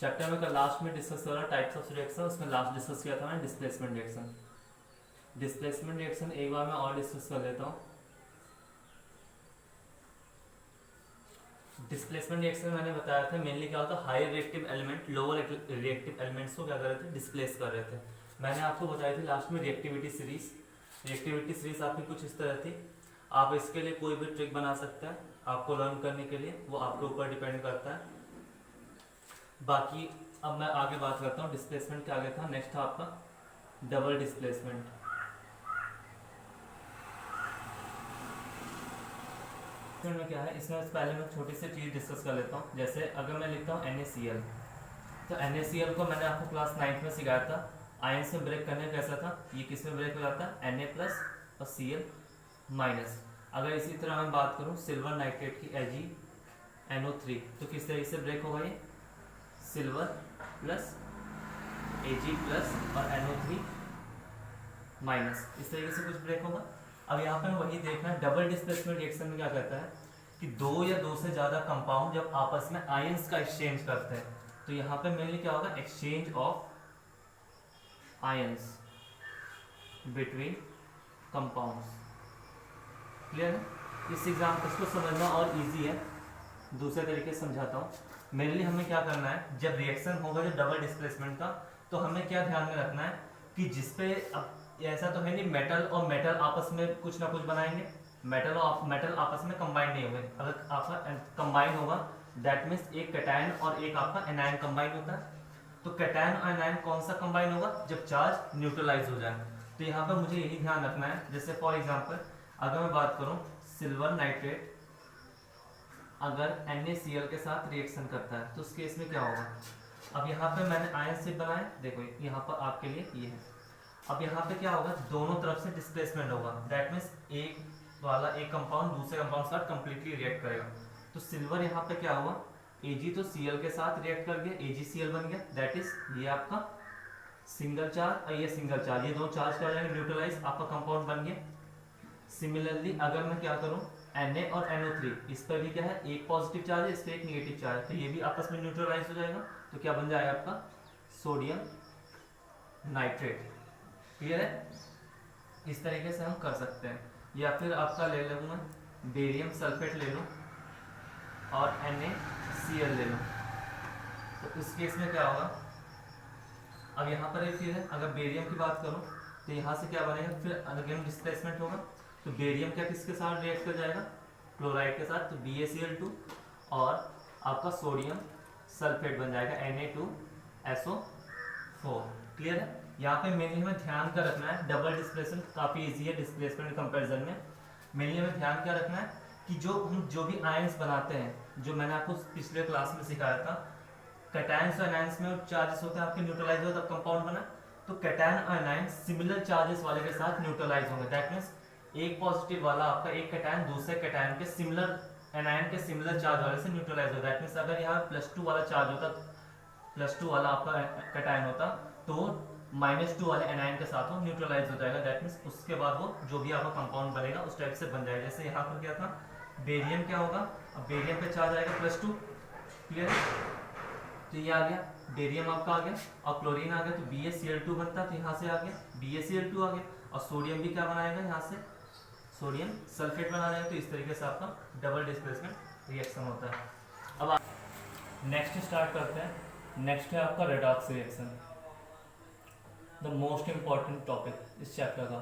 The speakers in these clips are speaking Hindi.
चैप्टर में कल लास्ट में डिस्कस करा टाइप्स ऑफ रिएक्शन, उसमें लास्ट डिस्कस किया था मैंने डिस्प्लेसमेंट रिएक्शन। डिस्प्लेसमेंट रिएक्शन एक बार मैं और डिस्कस कर लेता हूँ। डिस्प्लेसमेंट रिएक्शन में मैंने बताया था मेनली क्या होता है, high reactive element lower reactive elements को क्या कर रहे थे, डिस्प्लेस कर रहे थे। मैंने आपको बताई थी लास्ट में रिएक्टिविटी सीरीज। रिएक्टिविटी सीरीज आपकी कुछ इस तरह थी। आप इसके लिए कोई भी ट्रिक बना सकते हैं आपको लर्न करने के लिए, वो आपके ऊपर डिपेंड करता है। बाकी अब मैं आगे बात करता हूँ डिस्प्लेसमेंट के आगे था, नेक्स्ट था आपका डबल डिस्प्लेसमेंट। में क्या है, इसमें पहले मैं छोटी सी चीज़ डिस्कस कर लेता हूँ। जैसे अगर मैं लिखता हूँ NaCl, तो NaCl को मैंने आपको क्लास 9th में सिखाया था आयन से ब्रेक करने कैसा था। ये किस में ब्रेक हो जाता है, Na प्लस और Cl माइनस। अगर इसी तरह मैं बात करूँ सिल्वर नाइट्रेट की AgNO3, तो किस तरीके से ब्रेक होगा, ये सिल्वर प्लस Ag प्लस और NO3 माइनस, इस तरीके से कुछ ब्रेक होगा। अब यहाँ पे वही देखना है डबल डिस्प्लेसमेंट रिएक्शन में क्या कहता है कि दो या दो से ज़्यादा कंपाउंड जब आपस में आयंस का एक्सचेंज करते हैं, तो यहाँ पे मेनली क्या होगा, exchange of ions between compounds. Clear है। इस एग्जाम्पल को समझना और इजी है, दूसरे तरीके से समझाता हूँ। मेनली हमें क्या करना है, जब रिएक्शन होगा जो डबल डिस्प्लेसमेंट का, तो हमें क्या ध्यान में रखना है कि जिसपे अब ऐसा तो है नहीं मेटल और मेटल आपस में कुछ ना कुछ बनाएंगे, मेटल और मेटल आपस में कंबाइन नहीं होंगे। अगर आपका कंबाइन होगा दैट मीन्स एक कैटायन और एक आपका एनायन कंबाइन होता है। तो कैटायन और एनायन कौन सा कंबाइन होगा, जब चार्ज न्यूट्रलाइज हो जाए। तो यहाँ पर मुझे यही ध्यान रखना है। जैसे फॉर एग्जाम्पल अगर मैं बात करूँ सिल्वर नाइट्रेट अगर NaCl के साथ रिएक्शन करता है तो उस केस में क्या होगा। अब यहाँ पे मैंने आयन से बनाए, देखो यहाँ पर आपके लिए ये है। अब यहाँ पे क्या होगा, दोनों तरफ से डिस्प्लेसमेंट होगा, दैट मीन्स एक वाला एक कंपाउंड दूसरे कंपाउंड के साथ कंप्लीटली रिएक्ट करेगा। तो सिल्वर यहाँ पे क्या हुआ, Ag तो Cl के साथ रिएक्ट कर गया, AgCl बन गया, दैट इज ये आपका सिंगल चार्ज और ये सिंगल चार्ज, ये दो चार्ज कर जाएंगे न्यूट्रलाइज, आपका कंपाउंड बन गया। सिमिलरली अगर मैं क्या करूँ Na और NO3, इस पर भी क्या है, एक पॉजिटिव चार्ज है, इस पर एक निगेटिव चार्ज है, तो ये भी आपस में न्यूट्रलाइज हो जाएगा। तो क्या बन जाएगा आपका सोडियम नाइट्रेट। क्लियर है। इस तरीके से हम कर सकते हैं। या फिर आपका ले लूँ मैं बेरियम सल्फेट ले लूँ और NaCl ले लूँ, तो इस केस में क्या होगा। अब यहाँ पर एक चीज़ है, अगर बेरियम की बात करूँ तो यहाँ से क्या बनेगा, फिर अगेन डिस्प्लेसमेंट होगा। तो बेरियम क्या किसके साथ रिएक्ट कर जाएगा, क्लोराइड के साथ, तो BaCl2 और आपका सोडियम सल्फेट बन जाएगा Na2SO4। क्लियर है। यहाँ पे मेनली हमें ध्यान क्या रखना है, डबल डिस्प्लेसमेंट काफ़ी इजी है डिस्प्लेसमेंट कंपैरिजन में। मेनली हमें ध्यान क्या रखना है कि जो भी आयंस बनाते हैं, जो मैंने आपको पिछले क्लास में सिखाया था, कैटायंस और एनायंस में चार्जेस होते हैं आपके न्यूट्रलाइज होते हैं, तब कंपाउंड बना। तो कैटायन और एनायन सिमिलर चार्जेस वाले के साथ न्यूट्रलाइज होंगे, दैट मीन्स एक पॉजिटिव वाला आपका एक कैटायन दूसरे कैटायन के सिमिलर एनायन के सिमिलर चार्ज वाले से न्यूट्रलाइज होता है। दैट मीन्स अगर यहाँ +2 वाला चार्ज होता, +2 वाला आपका कैटायन होता, तो -2 वाले एनायन के साथ वो न्यूट्रलाइज हो जाएगा। दैट मीन्स उसके बाद वो जो भी आपका कंपाउंड बनेगा उस टाइप से बन जाएगा। जैसे यहाँ पर क्या था, बेरियम क्या होगा, अब बेरियम पे चार्ज आएगा +2। क्लियर है। तो ये आ गया, बेरियम आपका आ गया और क्लोरीन आ गया, तो BaCl2 बनता, तो यहाँ से आ गया BaCl2 आ गया। और सोडियम भी क्या बनाएगा, यहाँ से सोडियम सल्फेट बना देगा। तो इस तरीके से आपका डबल डिस्प्लेसमेंट रिएक्शन होता है। अब नेक्स्ट स्टार्ट करते हैं। नेक्स्ट है आपका redox reaction, the most important topic इस चैप्टर का।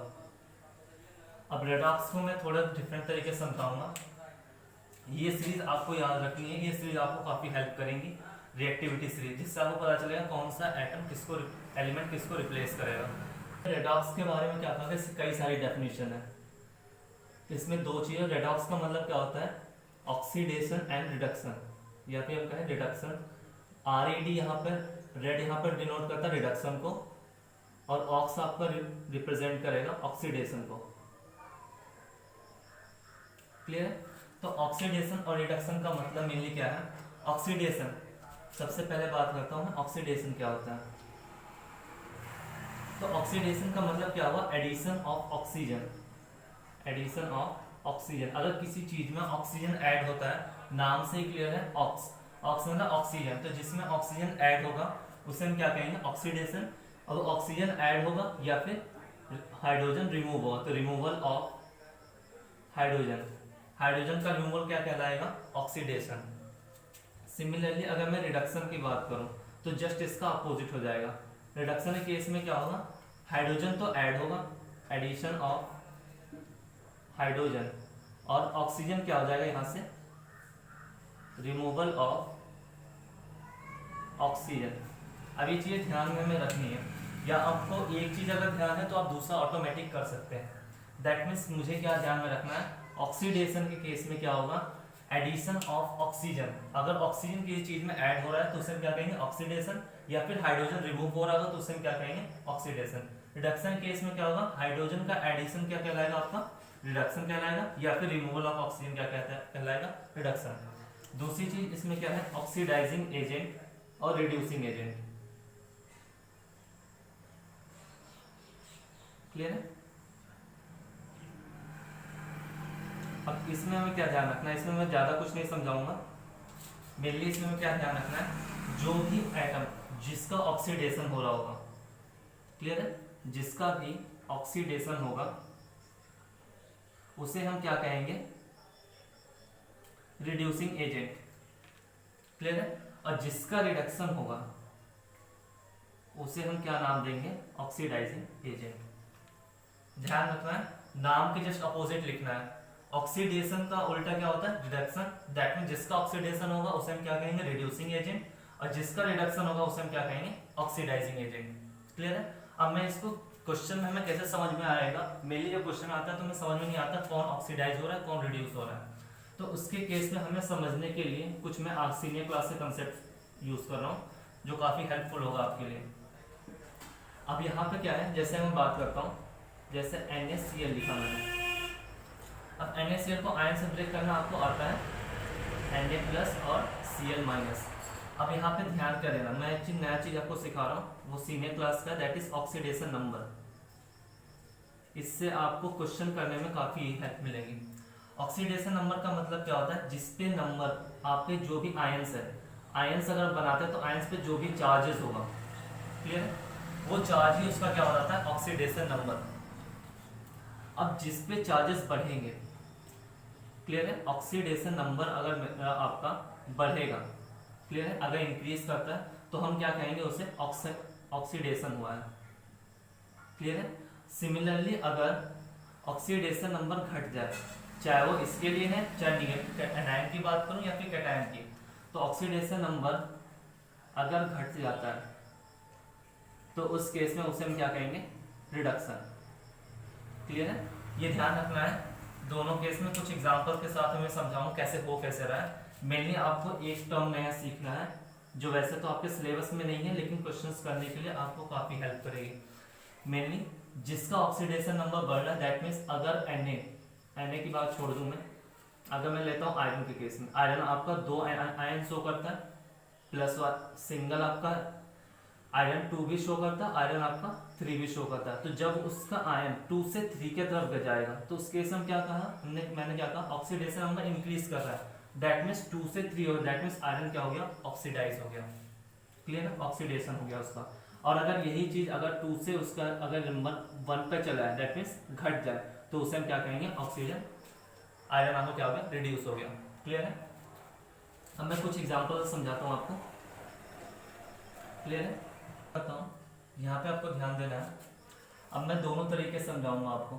अब रेडॉक्स को मैं थोड़ा डिफरेंट तरीके से समझाऊंगा। ये सीरीज आपको याद रखनी है, ये सीरीज आपको काफ़ी हेल्प करेंगी, रिएक्टिविटी सीरीज, जिससे आपको पता चलेगा कौन सा एटम किसको एलिमेंट किसको रिप्लेस करेगा। रेडॉक्स के बारे में क्या कहा, कई सारी डेफिनेशन है। इसमें दो चीज़ें, रेडॉक्स का मतलब क्या होता है, ऑक्सीडेशन एंड रिडक्शन, या फिर हम कहें रिडक्शन। RED यहाँ पर रेड यहाँ पर डिनोट करता है रिडक्शन को, और ऑक्स आपका रिप्रेजेंट करेगा ऑक्सीडेशन को। क्लियर है। तो ऑक्सीडेशन और रिडक्शन का मतलब मेनली क्या है। ऑक्सीडेशन, सबसे पहले बात करता हूँ मैं, ऑक्सीडेशन क्या होता है। तो ऑक्सीडेशन का मतलब क्या हुआ, addition of oxygen. Addition of oxygen, अगर किसी चीज में ऑक्सीजन ऐड होता है, नाम से ही क्लियर है, ऑक्स ऑक्सीजन ऑक्सीजन, तो जिसमें ऑक्सीजन ऐड होगा उसे हम क्या कहेंगे ऑक्सीडेशन। अब ऑक्सीजन ऐड होगा या फिर हाइड्रोजन रिमूव होगा तो रिमूवल ऑफ हाइड्रोजन, हाइड्रोजन का रिमूवल क्या कहलाएगा ऑक्सीडेशन। सिमिलरली अगर मैं रिडक्शन की बात करूं तो जस्ट इसका अपोजिट हो जाएगा। रिडक्शन के केस में क्या होगा, हाइड्रोजन तो ऐड होगा, एडिशन ऑफ हाइड्रोजन, और ऑक्सीजन क्या हो जाएगा यहां से रिमूवल ऑफ ऑक्सीजन। अब ये चीज़ ध्यान में हमें रखनी है, या आपको एक चीज़ अगर ध्यान है तो आप दूसरा ऑटोमेटिक कर सकते हैं। दैट मीन्स मुझे क्या ध्यान में रखना है, ऑक्सीडेशन के केस में क्या होगा एडिशन ऑफ ऑक्सीजन। अगर ऑक्सीजन किसी चीज़ में ऐड हो रहा है तो उसे हम क्या कहेंगे ऑक्सीडेशन, या फिर हाइड्रोजन रिमूव हो रहा होगा तो उसे हम क्या कहेंगे ऑक्सीडेशन। रिडक्शन केस में क्या होगा, हाइड्रोजन का एडिशन क्या कहलाएगा आपका रिडक्शन कहलाएगा, या फिर रिमूवल ऑफ ऑक्सीजन क्या कहलाएगा रिडक्शन। दूसरी चीज इसमें क्या है ऑक्सीडाइजिंग एजेंट और रिड्यूसिंग एजेंट। क्लियर है। अब इसमें हमें क्या ध्यान रखना है, इसमें मैं ज्यादा कुछ नहीं समझाऊंगा, मेनली इसमें हमें क्या ध्यान रखना है जो भी एटम जिसका ऑक्सीडेशन हो रहा होगा, क्लियर है, जिसका भी ऑक्सीडेशन होगा उसे हम क्या कहेंगे रिड्यूसिंग एजेंट। क्लियर है। और जिसका रिडक्शन होगा उसे हम क्या नाम देंगे ऑक्सीडाइजिंग एजेंट। ध्यान रखना है नाम के जस्ट अपोजिट लिखना है। ऑक्सीडेशन का उल्टा क्या होता है रिडक्शन, दैट मीन जिसका ऑक्सीडेशन होगा उसे हम क्या कहेंगे रिड्यूसिंग एजेंट, और जिसका रिडक्शन होगा उसे हम क्या कहेंगे ऑक्सीडाइजिंग एजेंट। क्लियर है। अब मैं इसको क्वेश्चन में हमें कैसे समझ में आएगा, मेनली जब क्वेश्चन आता है तो हमें समझ में नहीं आता कौन ऑक्सीडाइज हो रहा है कौन रिड्यूस हो रहा है, तो उसके केस में हमें समझने के लिए कुछ मैं आज सीनियर क्लास से कंसेप्ट यूज कर रहा हूँ जो काफी हेल्पफुल होगा आपके लिए। अब यहाँ पे क्या है, जैसे मैं बात करता हूँ, जैसे NaCl लिखा मैंने। अब NaCl को आयन से ब्रेक करना आपको आता है, Na+ और Cl-। अब यहाँ पे ध्यान कर देना, मैं एक नया चीज आपको सिखा रहा हूँ वो सीनियर क्लास का, दैट इज ऑक्सीडेशन नंबर। इससे आपको क्वेश्चन करने में काफी हेल्प मिलेगी। ऑक्सीडेशन नंबर का मतलब क्या होता है, जिसपे नंबर आपके जो भी आयंस है, आयंस अगर बनाते हैं तो आयंस पे जो भी चार्जेस होगा, क्लियर है, वो चार्ज ही उसका क्या हो जाता है ऑक्सीडेशन नंबर। अब जिसपे चार्जेस बढ़ेंगे, क्लियर है, ऑक्सीडेशन नंबर अगर आपका बढ़ेगा, क्लियर है, अगर इंक्रीज करता है तो हम क्या कहेंगे उसे ऑक्सीडेशन हुआ है। क्लियर है। सिमिलरली अगर ऑक्सीडेशन नंबर घट जाए, चाहे वो इसके लिए है चाहे निगेटिव एनायन की बात करूं या फिर कैटायन की, तो ऑक्सीडेशन नंबर अगर घट जाता है तो उस केस में उसे हम क्या कहेंगे रिडक्शन। क्लियर है। ये ध्यान रखना है, दोनों केस में कुछ एग्जांपल के साथ मैं समझाऊं कैसे हो कैसे रहा है। मेनली आपको एक टर्म नया सीखना है जो वैसे तो आपके सिलेबस में नहीं है लेकिन क्वेश्चंस करने के लिए आपको काफी हेल्प करेगी। मेनली जिसका ऑक्सीडेशन नंबर बढ़ रहा है, दैट मीन्स अगर Na की बात छोड़ दूं मैं, अगर मैं लेता हूं आयरन के केस में, आयरन आपका 2 आयन शो करता है, प्लस सिंगल आपका आयरन 2 भी शो करता है, आयरन आपका 3 भी शो करता है। तो जब उसका आयन 2 से 3 के तरफ जाएगा तो उस केस में क्या कहा मैंने क्या कहा ऑक्सीडेशन नंबर इंक्रीज कर रहा है, दैट मीन्स 2 से 3 हो, दैट मीन्स आयरन क्या हो गया ऑक्सीडाइज हो गया। क्लियर है, ऑक्सीडेशन हो गया उसका। और अगर यही चीज अगर 2 से उसका अगर नंबर 1 पे चला है, दैट मीन्स घट जाए, तो उसे हम क्या कहेंगे ऑक्सीजन आयरन आपको क्या हो गया रिड्यूस हो गया। क्लियर है। अब मैं कुछ एग्जांपल समझाता हूँ आपको। क्लियर है। बताता हूँ, यहाँ पे आपको ध्यान देना है। अब मैं दोनों तरीके से समझाऊंगा आपको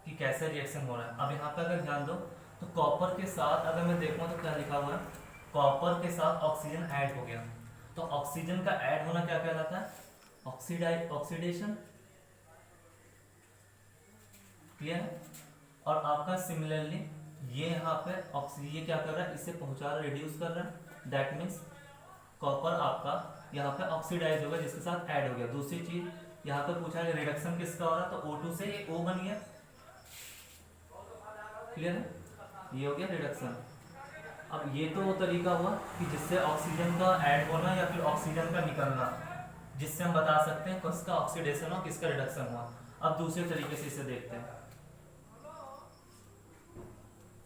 कि कैसे रिएक्शन हो रहा है। अब यहाँ पे अगर ध्यान दो तो कॉपर के साथ अगर मैं देखूँ तो क्या लिखा हुआ है, कॉपर के साथ ऑक्सीजन ऐड हो गया, तो ऑक्सीजन का ऐड होना क्या कहलाता है ऑक्सीडेशन। क्लियर है। और आपका सिमिलरली ये यहाँ पे ये क्या कर रहा है, इसे पहुंचा रहा है रिड्यूस कर रहा है, दैट मीन्स कॉपर आपका यहाँ पे ऑक्सीडाइज होगा जिसके साथ ऐड हो गया। दूसरी चीज यहाँ पे पूछा है रिडक्शन किसका हो रहा है, तो O2 से ये O बन गया। क्लियर है, ये हो गया रिडक्शन। अब ये तो वो तरीका हुआ कि जिससे ऑक्सीजन का ऐड होना या फिर ऑक्सीजन का निकलना, जिससे हम बता सकते हैं किसका ऑक्सीडेशन हुआ किसका रिडक्शन हुआ। अब दूसरे तरीके से इसे देखते हैं।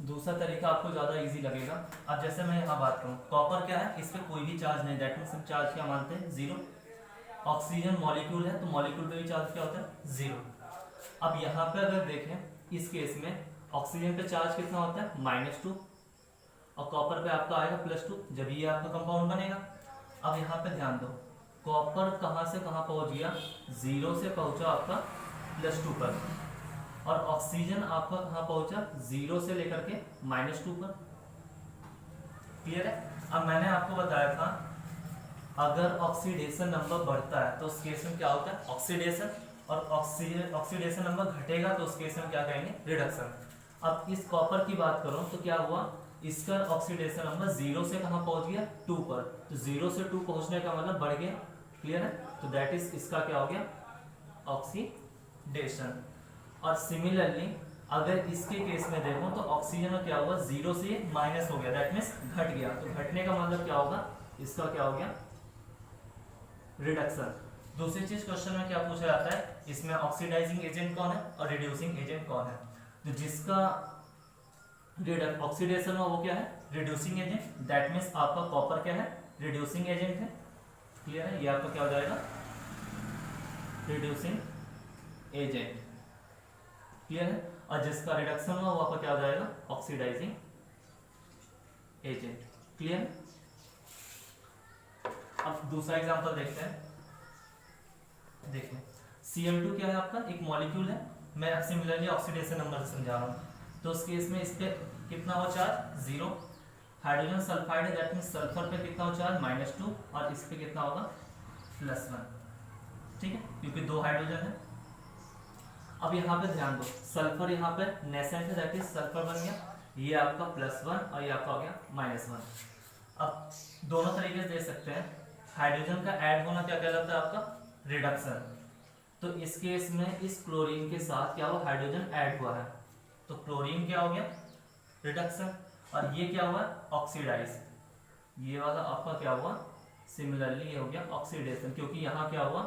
दूसरा तरीका आपको ज़्यादा इजी लगेगा। अब जैसे मैं यहाँ बात करूँ, कॉपर क्या है, इस पर कोई भी चार्ज नहीं, दैट मीन्स हम चार्ज क्या मानते हैं, जीरो। ऑक्सीजन मॉलिक्यूल है, तो मॉलिक्यूल पे भी चार्ज क्या होता है, जीरो। अब यहाँ पे अगर देखें इस केस में ऑक्सीजन पे चार्ज कितना होता है, -2, और कॉपर पे आपका आएगा +2, जब ये आपका कंपाउंड बनेगा। अब यहाँ पे ध्यान दो, कॉपर कहाँ से कहाँ पहुँच गया, 0 से पहुँचा आपका +2 पर, और ऑक्सीजन आपका कहाँ पहुँचा, 0 से लेकर के -2 पर। क्लियर है। अब मैंने आपको बताया था अगर ऑक्सीडेशन नंबर बढ़ता है तो उस केस में क्या होता है, ऑक्सीडेशन, और ऑक्सीडेशन नंबर घटेगा तो उस केस में क्या कहेंगे, रिडक्शन। अब इस कॉपर की बात करूं तो क्या हुआ, इसका ऑक्सीडेशन नंबर 0 से कहां पहुंच गया, 2 पर, तो 0 से 2 पहुंचने का मतलब बढ़ गया। क्लियर है। तो दैट इज इसका क्या हो गया, ऑक्सीडेशन। और सिमिलरली अगर इसके केस में देखो तो ऑक्सीजन में क्या हुआ, 0 से माइनस हो गया, दैट मीन्स घट गया। तो घटने का मतलब क्या होगा, इसका क्या हो गया, रिडक्शन। दूसरी चीज क्वेश्चन में क्या पूछा जाता है, इसमें ऑक्सीडाइजिंग एजेंट कौन है और रिड्यूसिंग एजेंट कौन है। तो जिसका ऑक्सीडेशन हो वो क्या है, रिड्यूसिंग एजेंट, दैट मीन्स आपका कॉपर क्या है, रिड्यूसिंग एजेंट है। क्लियर है, ये आपका क्या हो जाएगा, रिड्यूसिंग एजेंट। क्लियर है। और जिसका रिडक्शन हुआ वो आपका क्या हो जाएगा, ऑक्सीडाइजिंग एजेंट। क्लियर है। अब दूसरा एग्जांपल देखते हैं। देखिए Cl2 क्या है आपका, एक मॉलिक्यूल है, मैं अब सिमिलरली ऑक्सीडेशन नंबर से समझा रहा हूँ। तो उस केस में इस पे कितना हो चार्ज, 0। हाइड्रोजन सल्फाइड है, दैट मींस सल्फर पे कितना हो चार्ज, -2, और इस पे कितना होगा, +1। ठीक है, क्योंकि 2 हाइड्रोजन है। अब यहाँ पे ध्यान दो, सल्फर यहाँ पे नेसेंट है, दैट इज सल्फर बन गया, ये आपका +1 और ये आपका हो गया -1। अब दोनों तरीके से दे सकते हैं। हाइड्रोजन का ऐड होना क्या कहलाता है, आपका रिडक्शन। तो इस केस में इस क्लोरीन के साथ क्या हुआ, हाइड्रोजन ऐड हुआ है, तो क्लोरीन क्या हो गया, रिडक्शन। और ये क्या हुआ, ऑक्सीडाइज, ये वाला आपका क्या हुआ, सिमिलरली ये हो गया ऑक्सीडेशन, क्योंकि यहाँ क्या हुआ,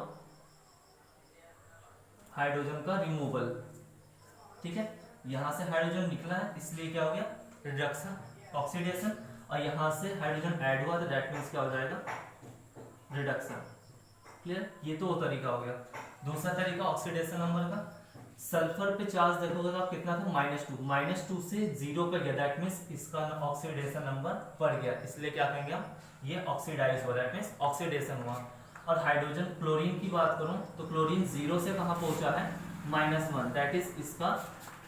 हाइड्रोजन का रिमूवल। ठीक है, यहाँ से हाइड्रोजन निकला है इसलिए क्या हो गया, रिडक्शन, ऑक्सीडेशन। और यहाँ से हाइड्रोजन ऐड हुआ तो दैट मीन्स क्या हो जाएगा, रिडक्शन। क्लियर, ये तो वो तरीका हो गया। दूसरा तरीका ऑक्सीडेशन नंबर का, सल्फर पे चार्ज देखोगे तो आप कितना था, -2 से 0 पे गया, दैट मीन्स इसका ऑक्सीडेशन नंबर बढ़ गया, इसलिए क्या कहेंगे हम, ये ऑक्सीडाइज हुआ, दैट मीन्स ऑक्सीडेशन हुआ। और हाइड्रोजन क्लोरीन की बात करूं तो क्लोरीन 0 से कहां पहुंचा है, -1, दैट इज इसका,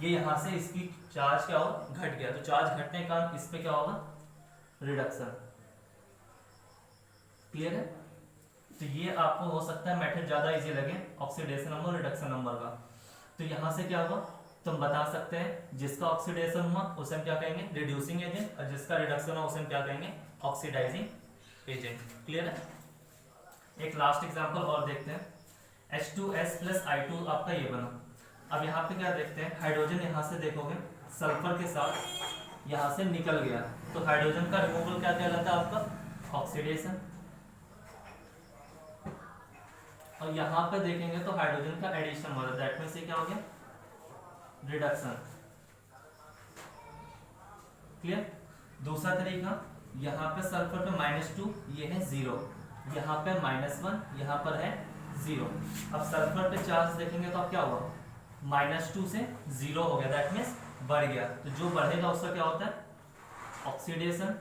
ये यहां से इसकी चार्ज क्या हो, घट गया, तो चार्ज घटने का इस पे क्या होगा, रिडक्शन। क्लियर है। तो ये आपको हो सकता है मेथड ज्यादा इजी लगे, ऑक्सीडेशन नंबर रिडक्शन नंबर का। तो यहां से क्या होगा, तो हम बता सकते हैं जिसका ऑक्सीडेशन हुआ उसे हम क्या कहेंगे, रिड्यूसिंग एजेंट, और जिसका रिडक्शन हुआ उसे हम क्या कहेंगे, ऑक्सीडाइजिंग एजेंट। क्लियर है। एक लास्ट एग्जांपल और देखते हैं, H2S + I2 आपका ये बना। अब यहाँ पे क्या देखते हैं, हाइड्रोजन यहाँ से देखोगे सल्फर के साथ यहाँ से निकल गया, तो हाइड्रोजन का रिमूवल क्या कहलाता है, आपका ऑक्सीडेशन। और यहाँ पे देखेंगे तो हाइड्रोजन का एडिशन हो रहा है, दैट मींस ये क्या हो गया, रिडक्शन। क्लियर। दूसरा तरीका, यहाँ पे सल्फर पे -2, ये है 0, यहाँ पे -1, यहाँ पर है 0। अब सल्फर पे चार्ज देखेंगे तो अब क्या हुआ, -2 से 0 हो गया, दैट मीन्स बढ़ गया, तो जो बढ़ेगा उसका क्या होता है, ऑक्सीडेशन।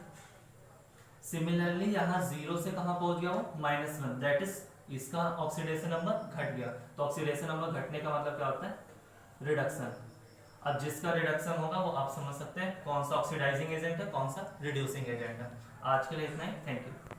सिमिलरली यहाँ 0 से कहाँ पहुंच गया वो, -1, दैट इज इसका ऑक्सीडेशन नंबर घट गया, तो ऑक्सीडेशन नंबर घटने का मतलब क्या होता है, रिडक्शन। अब जिसका रिडक्शन होगा वो आप समझ सकते हैं कौन सा ऑक्सीडाइजिंग एजेंट है, कौन सा रिड्यूसिंग एजेंट है। आज के लिए इतना ही, थैंक यू।